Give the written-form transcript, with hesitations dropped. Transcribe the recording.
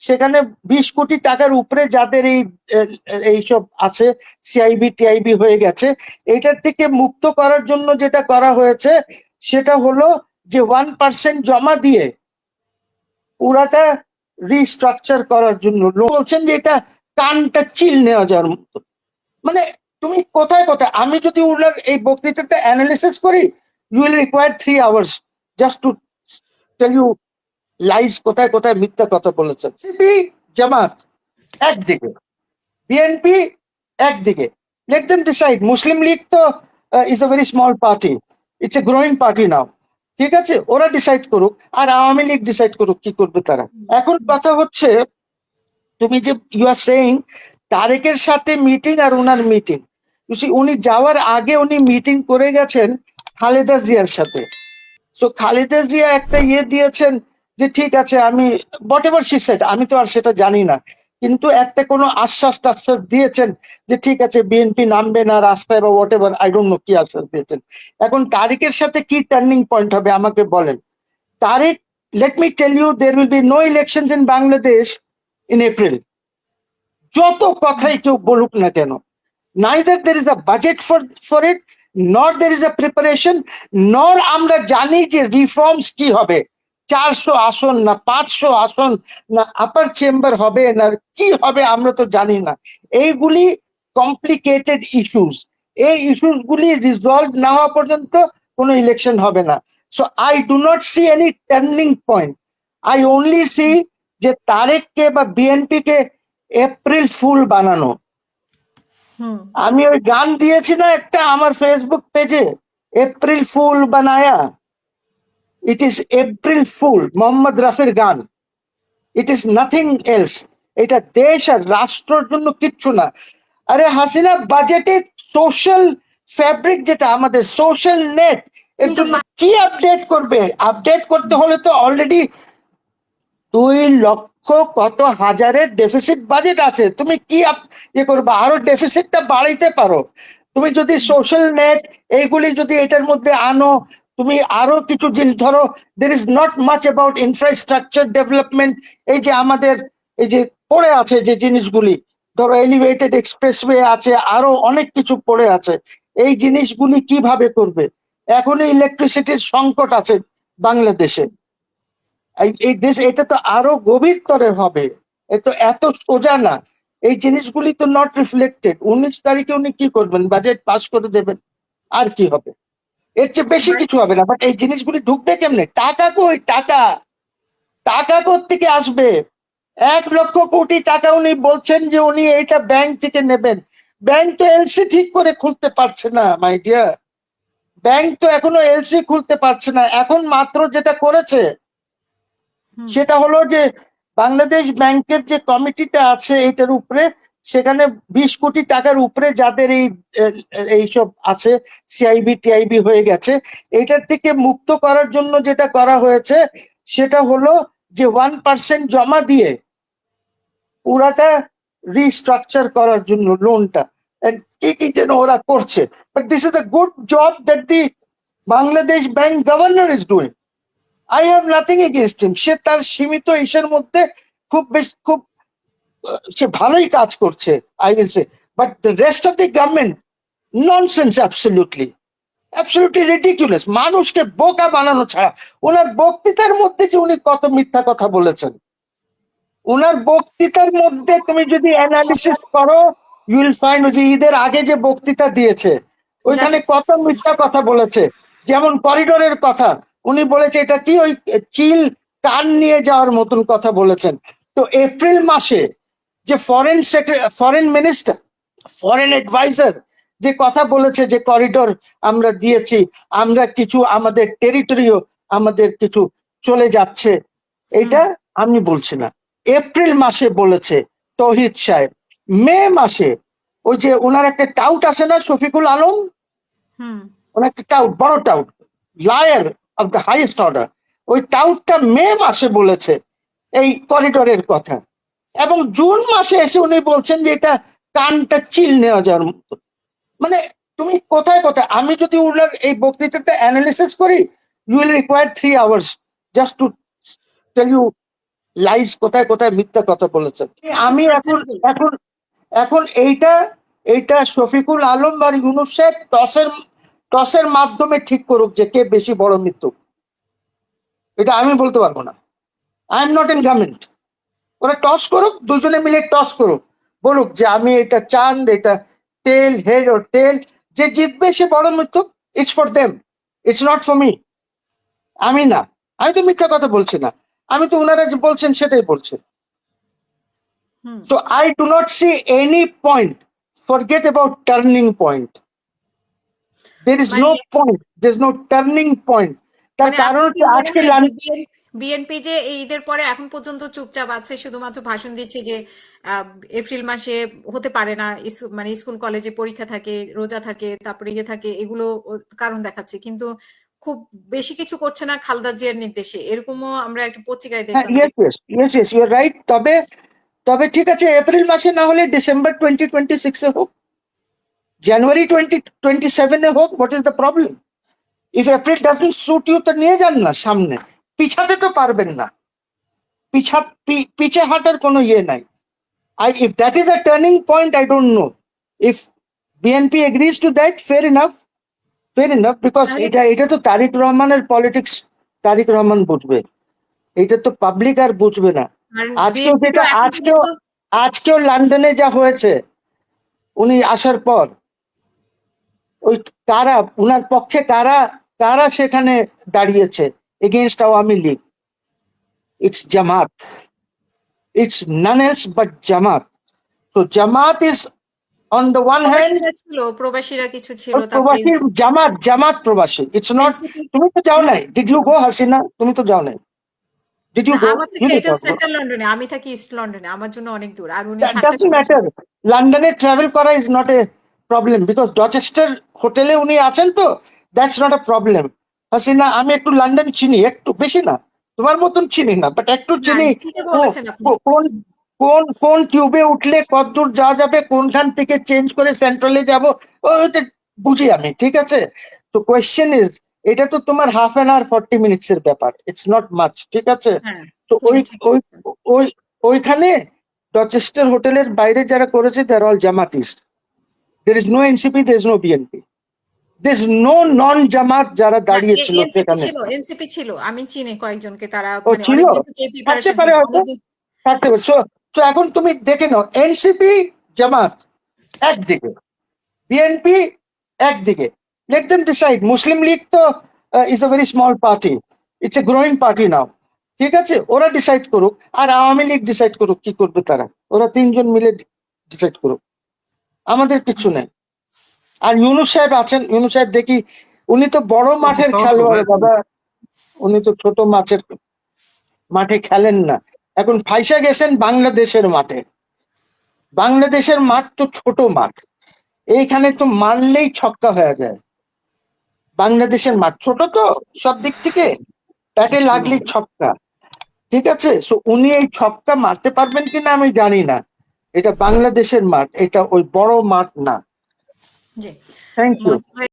সেখানে 20 কোটি টাকার উপরে যাদের এইসব আছে, সিআইবি টিআইবি হয়ে গেছে, এটার থেকে মুক্ত করার জন্য যেটা করা হয়েছে সেটা হলো যে 1% জমা দিয়ে পুরাটা রিস্ট্রাকচার করার জন্য। বলছেন যে এটা কানটা চিল নেওয়া যাওয়ার মতো। মানে তুমি কোথায় কোথায়, আমি যদি ওনার এই বক্তৃতাটা অ্যানালিসিস করি, you will require 3 hours just to tell you lies, কোথায় কোথায় মিথ্যা কথা বলেছেন। সিপি জামাত একদিকে, বিএনপি একদিকে, let them decide. Muslim League তো is a very small party, it's a growing party now, ঠিক আছে, ওরা ডিসাইড করুক, আর আওয়ামী লীগ ডিসাইড করুক কি করবে তারা। এখন কথা হচ্ছে, তুমি যে ইউ আর সেইং তারেকের সাথে মিটিং আর ওনার মিটিং, উনি যাওয়ার আগে উনি মিটিং করে গেছেন খালেদা জিয়ার সাথে। সো খালেদা জিয়া একটা দিয়েছেন যে ঠিক আছে, আমি হোয়াট এভার শি সেড, আমি তো আর সেটা জানি না, কিন্তু একটা কোনো আশ্বাস টাশ্বাস দিয়েছেন যে ঠিক আছে বিএনপি নামবে না রাস্তায় বা what ever, I don't know কি আশ্বাস দিয়েছেন। এখন তারেকের সাথে কি টার্নিং পয়েন্ট হবে আমাকে বলেন। Tarek, let me tell you, there will be no elections in Bangladesh in April. যত কথাই কেউ বলুক না কেন, neither there is a budget for it, nor there is a preparation, nor আমরা জানি যে রিফর্মস কি হবে, 400 আসন না 500 আসন না আপার চেম্বার হবে না কি হবে আমরা তো জানি না। এইগুলি কমপ্লিকেটেড ইস্যুস, এই ইস্যুস গুলি রিজলভ না হওয়া পর্যন্ত কোনো ইলেকশন হবে না। So I do not see any turning point, I only see যে তারেককে বা বিএনপি কে এপ্রিল ফুল বানানো। আমি ওই গান দিয়েছি না একটা আমার ফেসবুক পেজে, এপ্রিল ফুল বানায়া, it is April fool, Mohammad রাফির গান, ইট ইজ নাথিং এলস। এটা দেশ আর রাষ্ট্রের জন্য কিচ্ছু না। আরে হাসিনা বাজেটে সোশ্যাল ফ্যাব্রিক, যেটা আমাদের সোশ্যাল নেট, এর জন্য কি আপডেট করবে? আপডেট করতে হলে তো অলরেডি 2 লক্ষ কত হাজারের ডেফিসিট বাজেট আছে, তুমি কি করবে? আরো ডেফিসিটটা বাড়াইতে পারো তুমি যদি সোশ্যাল নেট এইগুলি যদি এটার মধ্যে আনো, তুমি আরো কিছু জিনিস ধরো, there is not much about infrastructure development. এই যে আমাদের এই যে পড়ে আছে যে জিনিসগুলি, ধরো এলিভেটেড এক্সপ্রেসওয়ে আছে, আরো অনেক কিছু পড়ে আছে, এই জিনিসগুলি কিভাবে করবে? এখনই ইলেকট্রিসিটির সংকট আছে বাংলাদেশে, এই দেশ, এটা তো আরো গভীর স্তরের হবে, এত সোজা না। এই জিনিসগুলি তো নট রিফ্লেক্টেড। 19 তারিখে উনি কি করবেন? বাজেট পাস করে দেবেন, আর কি হবে? এর চেয়ে বেশি কিছু হবে না। বাট এই জিনিসগুলি ঢুকবে কেমনে? টাকা কই? টাকা কোত্থেকে আসবে? 1 লক্ষ কোটি টাকা উনি বলছেন যে উনি এইটা ব্যাংক থেকে নেবেন। ব্যাংক তো এলসি ঠিক করে খুলতে পারছে না মাই ডিয়ার, ব্যাংক তো এখনো এলসি খুলতে পারছে না। এখন মাত্র যেটা করেছে সেটা হলো যে বাংলাদেশ ব্যাংকের যে কমিটিটা আছে এটার উপরে, সেখানে 20 কোটি টাকার উপরে যাদের এইসব আছে, সিআইবি টিআইবি হয়ে গেছে, এটার থেকে মুক্ত করার জন্য যেটা করা হয়েছে সেটা হলো যে 1% জমা দিয়ে পুরাটা রিস্ট্রাকচার করার জন্য লোনটা, কি কি যেন ওরা করছে। But this is a good job that the Bangladesh bank governor is doing. I have nothing against him. সে তার সীমিত ইসের মধ্যে খুব সে ভালোই কাজ করছে, I will say. But the rest of the government, nonsense, absolutely ridiculous. মানুষকে বোকা বানানো ছাড়া। ওনার বক্তৃতার মধ্যে যে উনি কত মিথ্যা কথা বলেছেন, ওনার বক্তৃতার মধ্যে তুমি যদি অ্যানালিসিস করো, you will find যে ঈদের আগে যে বক্তৃতা দিয়েছে ওইখানে কত মিথ্যা কথা বলেছে। যেমন করিডোরের কথা উনি বলেছে এটা কি ওই চিল কান নিয়ে যাওয়ার মতন কথা বলেছেন। তো এপ্রিল মাসে যে ফরেন মিনিস্টার, ফরেন অ্যাডভাইজার যে কথা বলেছে যে করিডোর আমরা দিয়েছি, আমরা কিছু আমাদের টেরিটরিও আমাদের কিছু চলে যাচ্ছে, এটা আমি বলছি না, এপ্রিল মাসে বলেছে তৌহিদ সাহেব। মে মাসে ওই যে ওনার একটা টাউট আছে না, শফিকুল আলম, ওনার একটা টাউট, বড় tout, liar of the highest order, ওই টাউটটা মে মাসে বলেছে এই করিডোরের কথা, এবং জুন মাসে এসে উনি বলছেন যে এটা কানটা চিল নেওয়া যাওয়ার মতো। মানে তুমি কোথায় কোথায়, আমি যদি ওনার এই বক্তৃতাটা অ্যানালিসিস করি, you will require 3 hours just to tell you lies কোথায় কোথায় মিথ্যা কথা বলেছেন। আমি এখন এখন এখন এইটা শফিকুল আলম আর ইউনুস সাহেব টসের মাধ্যমে ঠিক করুক যে কে বেশি বড় মিথ্যুক। এটা আমি বলতে পারবো না। I am not in government. ওরা টস করুক, দুজনে মিলে টস করুক, বলুক যে আমি এটা চাঁদ, এটা টেল, হেড ওর টেল, যে জিতবে সে বড় মিথ্যুক। It's for them, it's not for me. আমি না, আমি তো মিথ্যা কথা বলছি না, আমি তো ওনারা যে বলছেন সেটাই বলছি। So I do not see any point. Forget about turning point. There is no point. There's no turning point. তার কারণ হচ্ছে আজকে বিএনপি যে এই ঈদের পরে এখন পর্যন্ত চুপচাপ আছে, শুধুমাত্র ভাষণ দিচ্ছে যে এপ্রিল মাসে হতে পারে না, মানে স্কুল কলেজে পরীক্ষা থাকে, রোজা থাকে, তারপরে ইয়ে থাকে, এগুলো কারণ দেখাচ্ছে, কিন্তু খুব বেশি কিছু করছে না খালেদা জিয়ার নির্দেশে, এরকমও আমরা একটা পত্রিকায় দেখলাম। Yes, you are right. তবে ঠিক আছে, এপ্রিল মাসে না হলে ডিসেম্বর 2026 এ হোক, জানুয়ারি 2027 এ হোক, what is the problem? If April doesn't suit you তো নিয়ে যান না সামনে, পিছাতে তো পারবেন না, পিছে হাঁটার কোনো ইয়ে নাই। If that is a turning point, I don't know. If BNP agrees to that, fair enough, because এটা তো তারিক রহমানের পলিটিক্স, তারিক রহমান বুঝবে, এটা তো পাবলিক আর বুঝবে না। আজকেও লন্ডনে যা হয়েছে, উনি আসার পর ওই কারা উনার পক্ষে কারা সেখানে দাঁড়িয়েছে against Awami League? It's Jamaat, it's none else but জামাত। তো জামাত is on the one hand, প্রবাসীরা কিছু ছিল, প্রবাসী জামাত প্রবাসী। ইটস নট, তুমি তো যাও নাই, ডিড ইউ গো হাসিনা? তুমি তো যাও নাই, ডিড ইউ গো? লন্ডনে, আমি থাকি ইস্ট লন্ডনে, আমার জন্য অনেক দূর। আর উনি লন্ডনে ট্রাভেল করা is not a problem, because Dorchester হোটেলে উনি আছেন, তো that's not a problem. Hasina, আমি একটু লন্ডন চিনি, একটু বেশি না, তোমার মতন চিনি না, বাট একটু চিনি। কোন টিউবে উঠলে কতদূর যাওয়া যাবে, কোনখান থেকে চেঞ্জ করে সেন্ট্রালে যাবো, ওইটা বুঝি আমি, ঠিক আছে? তো কোয়েশ্চেন ইজ, এটা তো তোমার হাফ অ্যান আওয়ার 40 মিনিটস এর ব্যাপার, ইটস নট মাচ, ঠিক আছে? তো ওইখানে ডচেস্টার হোটেলের বাইরে যারা করেছে, they are all Jamaatist. There is no NCP, there is no BNP, there is no non Jamaat যারা দাঁড়িয়েছিল সেখানে। এনসিপি ছিল, আমি চিনি কয়েকজনকে, তারা ছিল, থাকতে পারে হয়তো, থাকতে পারে। তো এখন তুমি দেখে নাও, এনসিপি জামাত একদিকে, বিএনপি একদিকে, let them decide. Muslim League তো is a very small party, it's a growing party now, ঠিক আছে? ওরা ডিসাইড করুক, আর আওয়ামী লীগ ডিসাইড করুক কি করবে তারা, ওরা তিনজন মিলে ডিসাইড করুক, আমাদের কিছু নেই। আর ইউনুস সাহেব আছেন, ইউনুস সাহেব দেখি উনি তো বড় মাঠের খেলোয়াড় বাবা, উনি তো ছোট মাঠে খেলেন না। এখন ফাইসা গেছেন বাংলাদেশের মাঠে, বাংলাদেশের মাঠ তো ছোট মাঠ, এইখানে তো মারলেই ছক্কা হয়ে যায়। বাংলাদেশের মাঠ ছোট, তো সব দিক থেকে ব্যাটে লাগলেই ছক্কা, ঠিক আছে? সো উনি এই ছক্কা মারতে পারবেন কিনা আমি জানি না। এটা বাংলাদেশের মাঠ, এটা ওই বড় মাঠ না। Thank you.